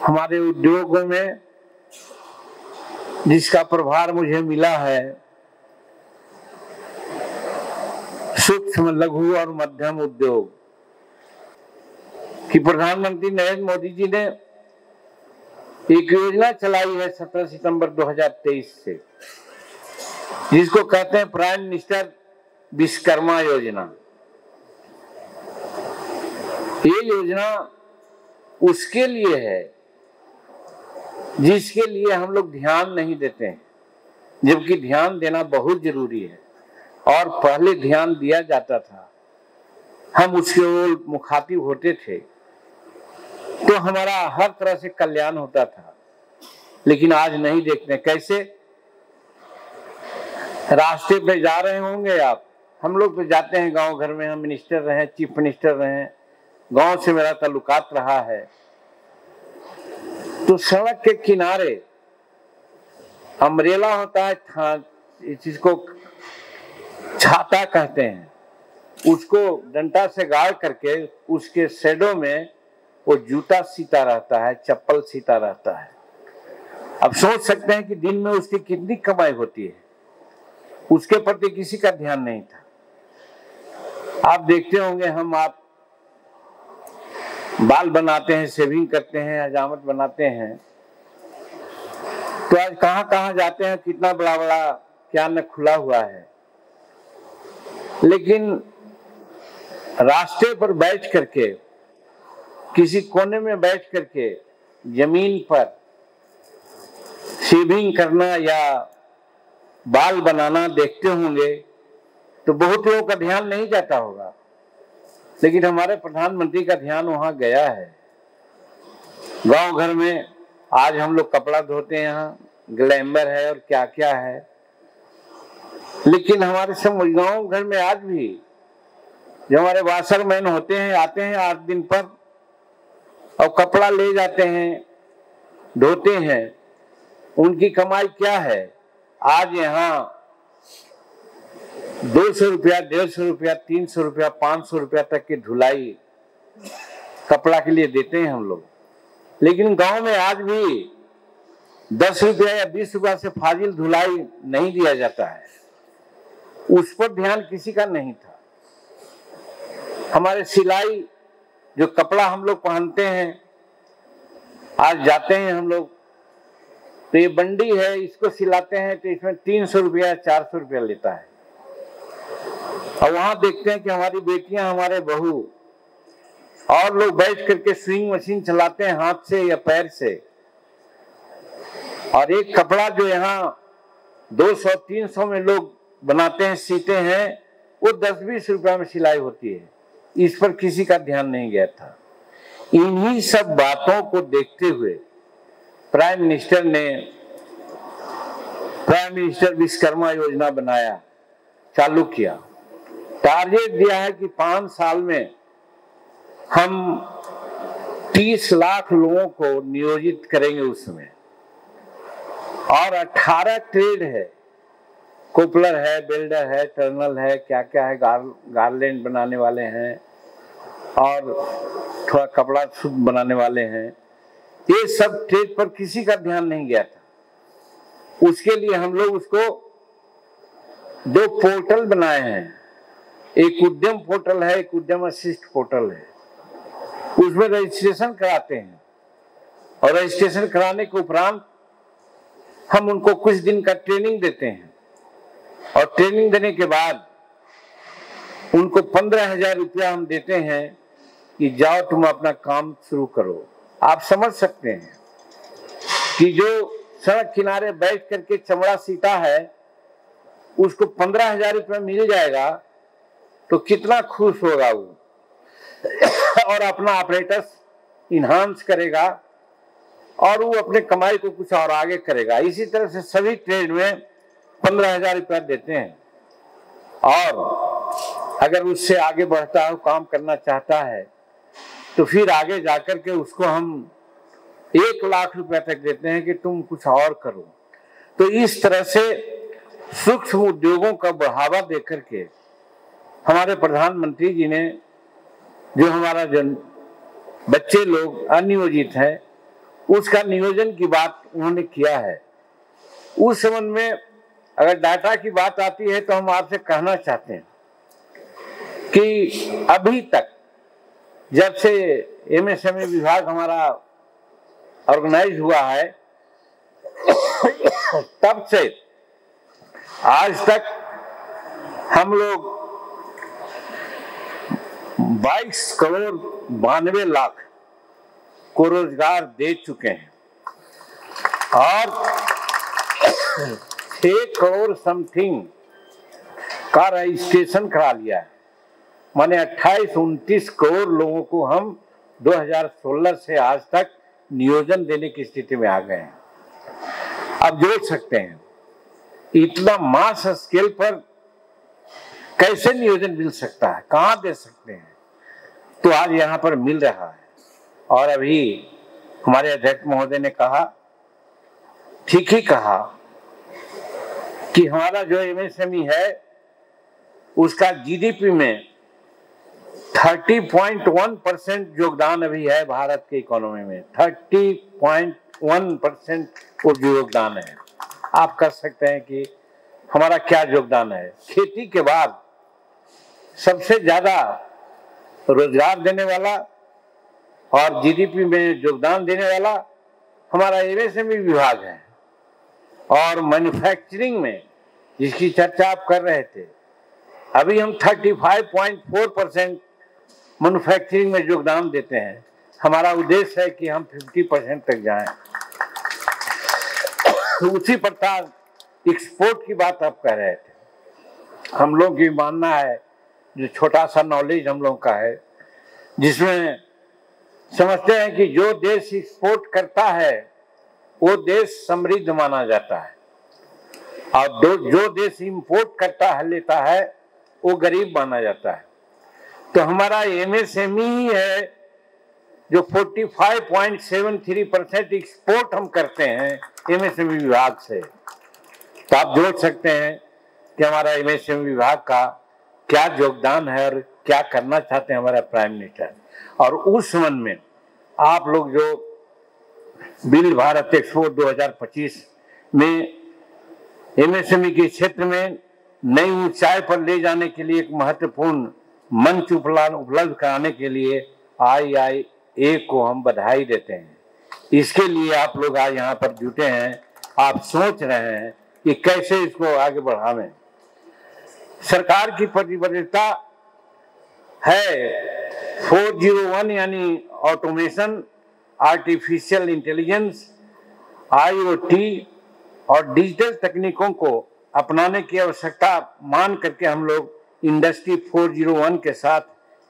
हमारे उद्योगों में जिसका प्रभार मुझे मिला है, सूक्ष्म लघु और मध्यम उद्योग, कि प्रधानमंत्री नरेंद्र मोदी जी ने एक योजना चलाई है 17 सितंबर 2023 से, जिसको कहते हैं प्राइम मिनिस्टर विश्वकर्मा योजना। ये योजना उसके लिए है जिसके लिए हम लोग ध्यान नहीं देते हैं, जबकि ध्यान देना बहुत जरूरी है और पहले ध्यान दिया जाता था, हम उसके ओर मुखातिब होते थे तो हमारा हर तरह से कल्याण होता था। लेकिन आज नहीं देखते। कैसे? रास्ते पे जा रहे होंगे आप, हम लोग तो जाते हैं गांव घर में, हम मिनिस्टर रहे, चीफ मिनिस्टर रहे, गांव से मेरा ताल्लुकात रहा है, तो सड़क के किनारे अम्ब्रेला होता है, जिसको छाता कहते हैं, उसको डंडा से गाड़ करके उसके शेडो में वो जूता सीता रहता है, चप्पल सीता रहता है। अब सोच सकते हैं कि दिन में उसकी कितनी कमाई होती है। उसके प्रति किसी का ध्यान नहीं था। आप देखते होंगे, आप बाल बनाते हैं, शेविंग करते हैं, हजामत बनाते हैं, तो आज कहां कहां जाते हैं, कितना बड़ा बड़ा क्या न खुला हुआ है। लेकिन रास्ते पर बैठ करके, किसी कोने में बैठ करके जमीन पर शेविंग करना या बाल बनाना देखते होंगे तो बहुत लोगों का ध्यान नहीं जाता होगा। लेकिन हमारे प्रधानमंत्री का ध्यान वहां गया है। गांव घर में आज हम लोग कपड़ा धोते हैं, यहाँ ग्लैमर है और क्या क्या है, लेकिन हमारे सब गांव घर में आज भी जो हमारे वाशरमैन होते हैं, आते हैं 8 दिन पर और कपड़ा ले जाते हैं, धोते हैं, उनकी कमाई क्या है? आज यहाँ 200 रुपया, 150 रुपया, 300 रुपया, 500 रुपया तक की धुलाई कपड़ा के लिए देते हैं हम लोग। लेकिन गांव में आज भी 10 रुपया या 20 रुपया से फाजिल धुलाई नहीं दिया जाता है। उस पर ध्यान किसी का नहीं था। हमारे सिलाई, जो कपड़ा हम लोग पहनते हैं, आज जाते हैं हम लोग तो ये बंडी है, इसको सिलाते हैं तो इसमें 300 रुपया, 400 रुपया लेता है। और वहां देखते हैं कि हमारी बेटियां, हमारे बहू और लोग बैठ करके स्विंग मशीन चलाते हैं हाथ से या पैर से, और एक कपड़ा जो यहाँ 200-300 में लोग बनाते हैं, सीते हैं, वो 10-20 रुपया में सिलाई होती है। इस पर किसी का ध्यान नहीं गया था। इन्हीं सब बातों को देखते हुए प्राइम मिनिस्टर ने प्राइम मिनिस्टर विश्वकर्मा योजना बनाया, चालू किया। टारगेट दिया है कि 5 साल में हम 30 लाख लोगों को नियोजित करेंगे उसमें, और 18 ट्रेड है, कोपलर है, बिल्डर है, टर्नल है, क्या क्या है, गारलैंड बनाने वाले हैं और थोड़ा कपड़ा बनाने वाले हैं। ये सब ट्रेड पर किसी का ध्यान नहीं गया था। उसके लिए हम लोग उसको 2 पोर्टल बनाए हैं। एक उद्यम पोर्टल है, एक उद्यम असिस्ट पोर्टल है। उसमें रजिस्ट्रेशन कराते हैं और रजिस्ट्रेशन कराने के उपरांत हम उनको कुछ दिन का ट्रेनिंग देते हैं, और ट्रेनिंग देने के बाद उनको 15,000 रुपया हम देते हैं कि जाओ तुम अपना काम शुरू करो। आप समझ सकते हैं कि जो सड़क किनारे बैठ करके चमड़ा सीता है, उसको 15,000 रुपया मिल जाएगा तो कितना खुश होगा वो, और अपना ऑपरेटस इन्हांस करेगा और वो अपने कमाई को कुछ और आगे करेगा। इसी तरह से सभी ट्रेड में 15,000 रुपया देते हैं, और अगर उससे आगे बढ़ता है, काम करना चाहता है, तो फिर आगे जाकर के उसको हम 1 लाख रुपया तक देते हैं कि तुम कुछ और करो। तो इस तरह से सूक्ष्म उद्योगों का बढ़ावा देकर के हमारे प्रधानमंत्री जी ने, जो हमारा बच्चे लोग अनियोजित हैं, उसका नियोजन की बात उन्होंने किया है। उस संबंध में अगर डाटा की बात आती है तो हम आपसे कहना चाहते हैं कि अभी तक जब से एमएसएमई विभाग हमारा ऑर्गेनाइज हुआ है तब से आज तक हम लोग 22 करोड़ 92 लाख को रोजगार दे चुके हैं और 6 करोड़ समथिंग का रजिस्ट्रेशन करा लिया है। माने 28-29 करोड़ लोगों को हम 2016 से आज तक नियोजन देने की स्थिति में आ गए हैं। अब जोड़ सकते हैं इतना मास स्केल पर कैसे नियोजन मिल सकता है, कहां दे सकते हैं, तो आज यहां पर मिल रहा है। और अभी हमारे अध्यक्ष महोदय ने कहा, ठीक ही कहा, कि हमारा जो एमएसएमई है उसका जीडीपी में 30.1% योगदान अभी है भारत के इकोनॉमी में। 30.1% वो योगदान है। आप कह सकते हैं कि हमारा क्या योगदान है। खेती के बाद सबसे ज्यादा रोजगार देने वाला और जीडीपी में योगदान देने वाला हमारा एमएसएमई विभाग है। और मैन्युफैक्चरिंग में जिसकी चर्चा आप कर रहे थे, अभी हम 35.4% मैन्युफैक्चरिंग में योगदान देते हैं। हमारा उद्देश्य है कि हम 50% तक जाएं। तो उसी प्रकार एक्सपोर्ट की बात आप कह रहे थे, हम लोग की मानना है, जो छोटा सा नॉलेज हम लोग का है, जिसमें समझते हैं कि जो देश एक्सपोर्ट करता है वो देश समृद्ध माना जाता है और जो देश इंपोर्ट करता है, लेता है, वो गरीब माना जाता है। तो हमारा एमएसएमई ही है जो 45.73% एक्सपोर्ट हम करते हैं एमएसएमई विभाग से। तो आप जोड़ सकते हैं कि हमारा एमएसएमई विभाग का क्या योगदान है और क्या करना चाहते हैं हमारा प्राइम मिनिस्टर। और उस संबंध में आप लोग जो बिल भारत एक्सपो 2025 में एमएसएमई के क्षेत्र में नई ऊंचाई पर ले जाने के लिए एक महत्वपूर्ण मंच उपलब्ध कराने के लिए IIA को हम बधाई देते हैं। इसके लिए आप लोग आज यहाँ पर जुटे हैं, आप सोच रहे हैं कि कैसे इसको आगे बढ़ावें। सरकार की प्रतिबद्धता है 401 यानी ऑटोमेशन, आर्टिफिशियल इंटेलिजेंस, IoT और डिजिटल तकनीकों को अपनाने की आवश्यकता मान करके हम लोग इंडस्ट्री 401 के साथ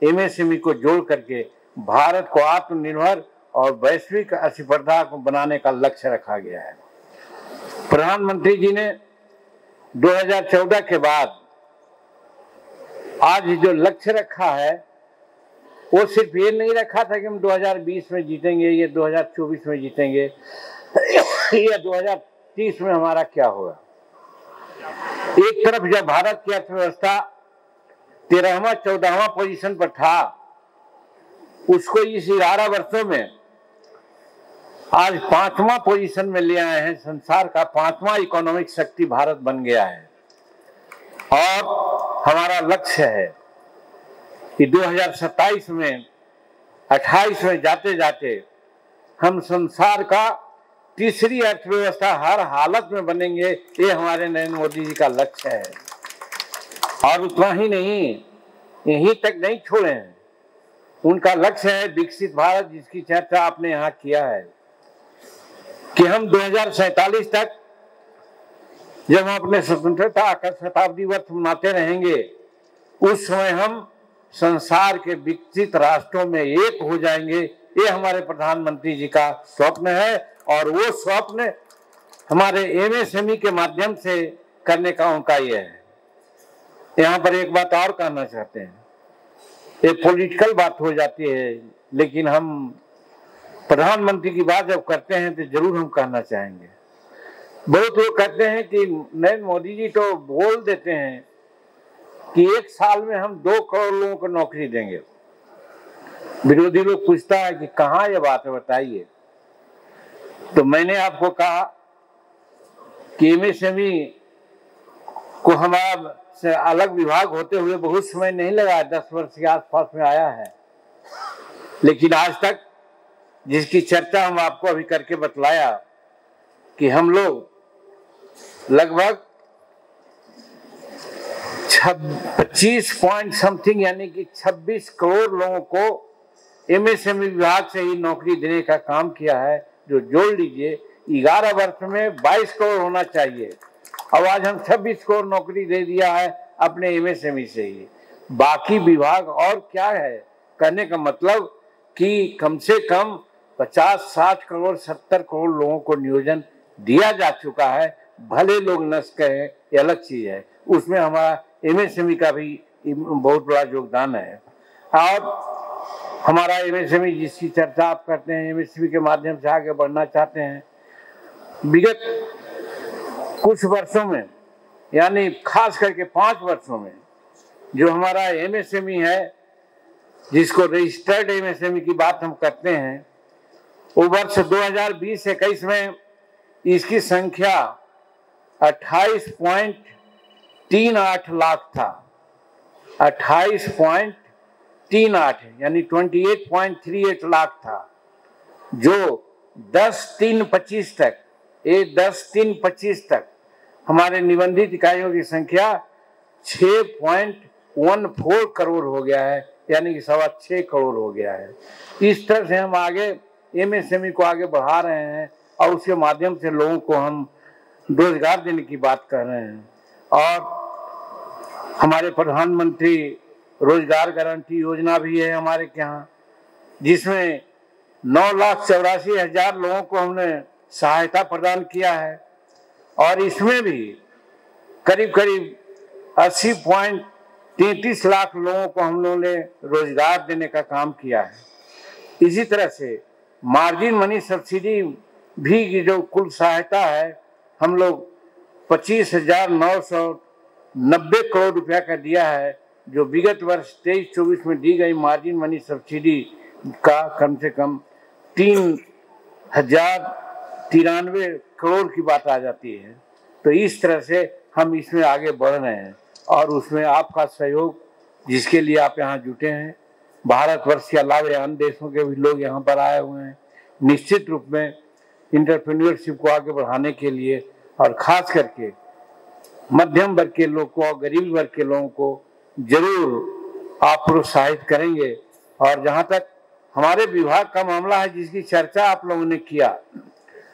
एमएसएमई को जोड़ करके भारत को आत्मनिर्भर और वैश्विक स्पर्धा को बनाने का लक्ष्य रखा गया है। प्रधानमंत्री जी ने 2014 के बाद आज जो लक्ष्य रखा है वो सिर्फ ये नहीं रखा था कि हम 2020 में जीतेंगे या 2024 में जीतेंगे या 2030 में हमारा क्या होगा। एक तरफ जब भारत की अर्थव्यवस्था 13वां 14वां पोजीशन पर था, उसको इस 11 वर्षों में आज 5वां पोजीशन में ले आए हैं। संसार का 5वां इकोनॉमिक शक्ति भारत बन गया है। और हमारा लक्ष्य है कि 2027 में 28 में जाते जाते हम संसार का तीसरी अर्थव्यवस्था हर हालत में बनेंगे। ये हमारे नरेंद्र मोदी जी का लक्ष्य है। और उतना ही नहीं, यहीं तक नहीं छोड़े हैं, उनका लक्ष्य है विकसित भारत, जिसकी चर्चा आपने यहाँ किया है कि हम 2047 तक जब हम अपने स्वतंत्रता का शताब्दी वर्ष मनाते रहेंगे, उस समय हम संसार के विकसित राष्ट्रों में एक हो जाएंगे। ये हमारे प्रधानमंत्री जी का स्वप्न है और वो स्वप्न हमारे एमएसएमई के माध्यम से करने का उनका ये है। यहाँ पर एक बात और कहना चाहते हैं, एक पॉलिटिकल बात हो जाती है, लेकिन हम प्रधानमंत्री की बात जब करते हैं तो जरूर हम कहना चाहेंगे। बहुत लोग कहते हैं कि नरेंद्र मोदी जी तो बोल देते हैं कि 1 साल में हम 2 करोड़ लोगों को नौकरी देंगे। विरोधी लोग पूछता है कि कहाँ ये बात है, बताइए। तो मैंने आपको कहा कि एमएसएमई को हमारा से अलग विभाग होते हुए बहुत समय नहीं लगा, 10 वर्ष के आसपास में आया है, लेकिन आज तक जिसकी चर्चा हम आपको अभी करके बतलाया कि हम लोग लगभग 25 पॉइंट समथिंग यानी कि 26 करोड़ लोगों को एमएसएमई विभाग से ही नौकरी देने का काम किया है, जो जोड़ लीजिए 11 वर्ष में 22 करोड़ होना चाहिए। अब आज हम 26 करोड़ नौकरी दे दिया है अपने एमएसएमई से ही। बाकी विभाग और क्या है, कहने का मतलब कि कम से कम 50, 60 करोड़, 70 करोड़ लोगों को नियोजन दिया जा चुका है। भले लोग नस कहें, ये अलग चीज है, उसमें हमारा एमएसएमई का भी बहुत बड़ा योगदान है। और हमारा एमएसएमई जिसकी चर्चा आप करते हैं, एमएसएमई के माध्यम से आगे बढ़ना चाहते हैं, विगत कुछ वर्षों में यानी खास करके 5 वर्षों में जो हमारा एमएसएमई है, जिसको रजिस्टर्ड एमएसएमई की बात हम करते हैं, वो वर्ष 2020-21 में इसकी संख्या 28.38 लाख था। 28.38 यानी 28.38 लाख था, जो 10/3/25 तक 10/3/25 तक हमारे निबंधित इकाइयों की संख्या 6.14 करोड़ हो गया है, यानी कि 6.25 करोड़ हो गया है। इस तरह से हम आगे एमएसएमई को आगे बढ़ा रहे हैं और उसके माध्यम से लोगों को हम रोजगार देने की बात कर रहे हैं। और हमारे प्रधानमंत्री रोजगार गारंटी योजना भी है हमारे यहाँ, जिसमें 9,84,000 लोगों को हमने सहायता प्रदान किया है। और इसमें भी करीब करीब 80.33 लाख लोगों को हम लोगों ने रोजगार देने का काम किया है। इसी तरह से मार्जिन मनी सब्सिडी भी की जो कुल सहायता है, हम लोग 25,990 करोड़ रुपया का दिया है, जो विगत वर्ष 23-24 में दी गई मार्जिन मनी सब्सिडी का कम से कम 3,093 करोड़ की बात आ जाती है। तो इस तरह से हम इसमें आगे बढ़ रहे हैं और उसमें आपका सहयोग, जिसके लिए आप यहाँ जुटे हैं, भारतवर्ष के अलावा अन्य देशों के भी लोग यहाँ पर आए हुए हैं, निश्चित रूप में इंटरप्रेन्योरशिप को आगे बढ़ाने के लिए और खास करके मध्यम वर्ग के लोग को और गरीब वर्ग के लोगों को जरूर आप प्रोत्साहित करेंगे। और जहाँ तक हमारे विभाग का मामला है, जिसकी चर्चा आप लोगों ने किया,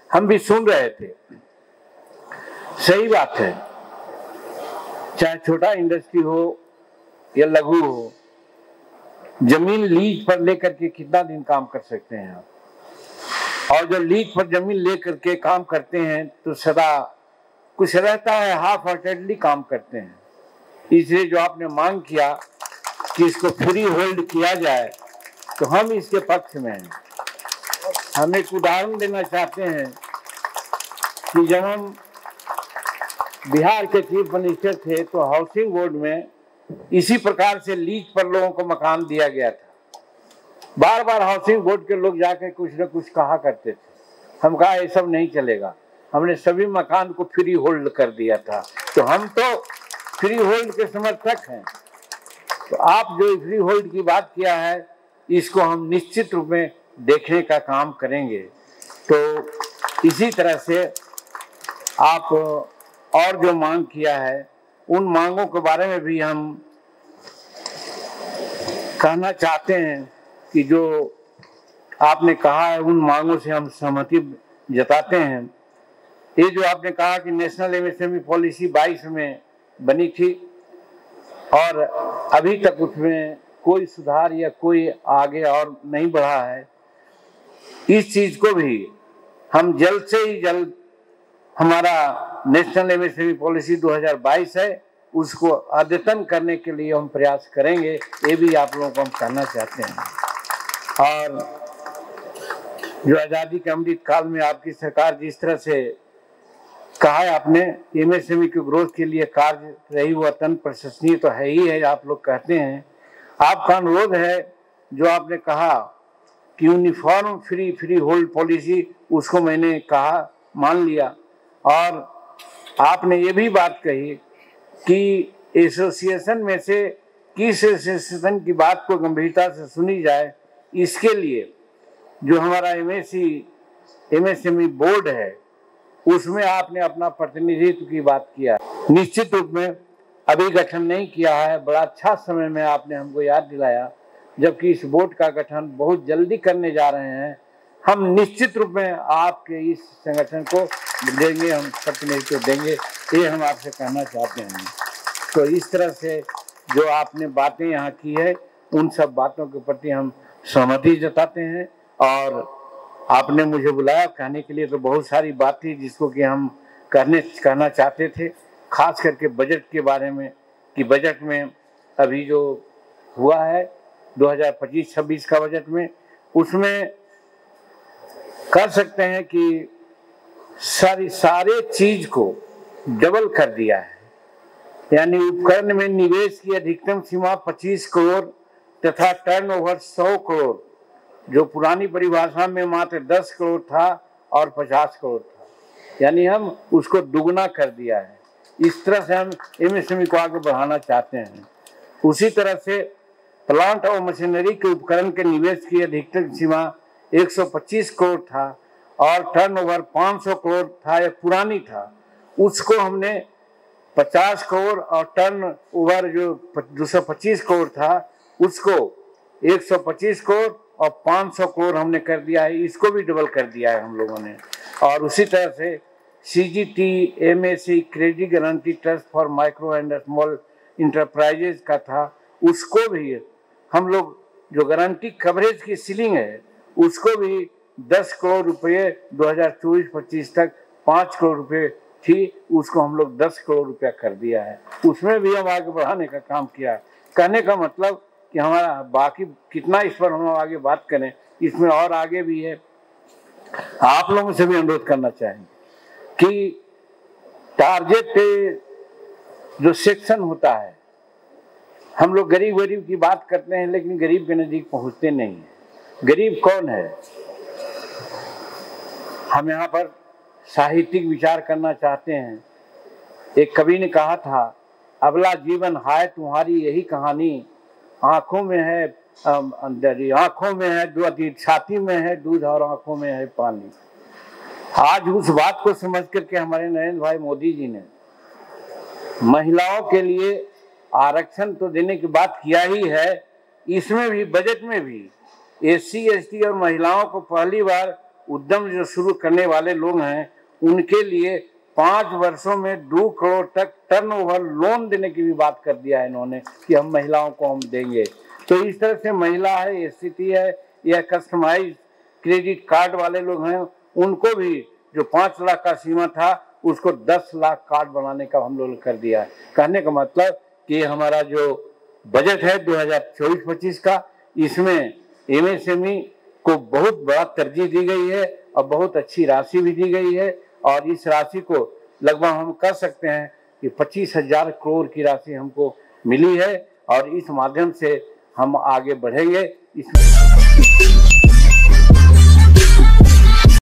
हम भी सुन रहे थे, सही बात है, चाहे छोटा इंडस्ट्री हो या लघु हो, जमीन लीज पर लेकर के कितना दिन काम कर सकते हैं आप। और जो लीज पर जमीन लेकर के काम करते हैं तो सदा कुछ रहता है, हाफ हार्टेडली काम करते हैं। इसलिए जो आपने मांग किया कि इसको फ्री होल्ड किया जाए, तो हम इसके पक्ष में हैं। हम एक उदाहरण देना चाहते हैं कि जब हम बिहार के चीफ मिनिस्टर थे तो हाउसिंग बोर्ड में इसी प्रकार से लीज पर लोगों को मकान दिया गया था। बार बार हाउसिंग बोर्ड के लोग जाकर कुछ न कुछ कहा करते थे, हम कहा ये सब नहीं चलेगा, हमने सभी मकान को फ्री होल्ड कर दिया था। तो हम तो फ्री होल्ड के समर्थक हैं। तो आप जो फ्री होल्ड की बात किया है, इसको हम निश्चित रूप में देखने का काम करेंगे। तो इसी तरह से आप और जो मांग किया है, उन मांगों के बारे में भी हम कहना चाहते हैं कि जो आपने कहा है, उन मांगों से हम सहमति जताते हैं। ये जो आपने कहा कि नेशनल एमएसएमई पॉलिसी 22 में बनी थी और अभी तक उसमें कोई सुधार या कोई आगे और नहीं बढ़ा है, इस चीज को भी हम जल्द से ही जल्द, हमारा नेशनल एमएसएमई पॉलिसी 2022 है, उसको अद्यतन करने के लिए हम प्रयास करेंगे। ये भी आप लोगों को हम कहना चाहते हैं। और जो आज़ादी के अमृत काल में आपकी सरकार जिस तरह से कहा है आपने, एमएसएमई के ग्रोथ के लिए कार्य रही, वो अत्यंत प्रशंसनीय तो है ही है, आप लोग कहते हैं। आपका अनुरोध है जो आपने कहा कि यूनिफॉर्म फ्री होल्ड पॉलिसी उसको मैंने कहा, मान लिया। और आपने ये भी बात कही कि एसोसिएशन में से किस एसोसिएशन की बात को गंभीरता से सुनी जाए, इसके लिए जो हमारा एमएसएमई बोर्ड है उसमें आपने अपना प्रतिनिधित्व की बात किया। निश्चित रूप में अभी गठन नहीं किया है, बड़ा अच्छा समय में आपने हमको याद दिलाया, जबकि इस बोर्ड का गठन बहुत जल्दी करने जा रहे हैं। हम निश्चित रूप में आपके इस संगठन को देंगे, हम प्रतिनिधित्व देंगे, ये हम आपसे कहना चाहते हैं। तो इस तरह से जो आपने बातें यहाँ की है, उन सब बातों के प्रति हम सहमति जताते हैं। और आपने मुझे बुलाया कहने के लिए, तो बहुत सारी बात थी जिसको कि हम कहना चाहते थे, खास करके बजट के बारे में, कि बजट में अभी जो हुआ है 2025-26 का बजट में, उसमें कर सकते हैं कि सारे चीज को डबल कर दिया है। यानी उपकरण में निवेश की अधिकतम सीमा 25 करोड़ तथा टर्नओवर 100 करोड़, जो पुरानी परिभाषा में मात्र 10 करोड़ था और 50 करोड़ था, यानी हम उसको दुगना कर दिया है। इस तरह से हम एमएसएमई को आगे बढ़ाना चाहते हैं। उसी तरह से प्लांट और मशीनरी के उपकरण के निवेश की अधिकतम सीमा 125 करोड़ था और टर्नओवर 500 करोड़ था, एक पुरानी था, उसको हमने 50 करोड़ और टर्नओवर जो 225 करोड़ था उसको 125 करोड़ और 500 करोड़ हमने कर दिया है। इसको भी डबल कर दिया है हम लोगों ने। और उसी तरह से CGT MSc credit guarantee trust for micro and small enterprises का था, उसको भी हम लोग, जो गारंटी कवरेज की सीलिंग है, उसको भी 10 करोड़ रुपये 2024-25 तक 5 करोड़ रुपये थी, उसको हम लोग 10 करोड़ रुपया कर दिया है। उसमें भी हम आगे बढ़ाने का काम किया। कहने का मतलब कि हमारा बाकी कितना इस पर हम आगे बात करें, इसमें और आगे भी है। आप लोगों से भी अनुरोध करना चाहेंगे कि टारगेट जो सेक्शन होता है, हम लोग गरीब की बात करते हैं लेकिन गरीब के नजदीक पहुंचते नहीं है। गरीब कौन है? हम यहाँ पर साहित्यिक विचार करना चाहते हैं। एक कवि ने कहा था, अबला जीवन हाय तुम्हारी यही कहानी, आंखों में है आंखों में है दूध, छाती में है दूध और आंखों में है पानी। आज उस बात को समझ करके हमारे नरेंद्र भाई मोदी जी ने महिलाओं के लिए आरक्षण तो देने की बात किया ही है, इसमें भी बजट में भी एससी एसटी और महिलाओं को पहली बार उद्यम जो शुरू करने वाले लोग हैं, उनके लिए 5 वर्षों में 2 करोड़ तक टर्नओवर लोन देने की भी बात कर दिया है इन्होंने, कि हम महिलाओं को हम देंगे। तो इस तरह से महिला है, एससीटी है, या कस्टमाइज क्रेडिट कार्ड वाले लोग हैं, उनको भी जो 5 लाख का सीमा था उसको 10 लाख कार्ड बनाने का हम लोग ने कर दिया है। कहने का मतलब कि हमारा जो बजट है 2024-25 का, इसमें एमएसएमई को बहुत बड़ा तरजीह दी गई है और बहुत अच्छी राशि भी दी गई है। और इस राशि को लगभग हम कह सकते हैं कि 25,000 करोड़ की राशि हमको मिली है और इस माध्यम से हम आगे बढ़ेंगे।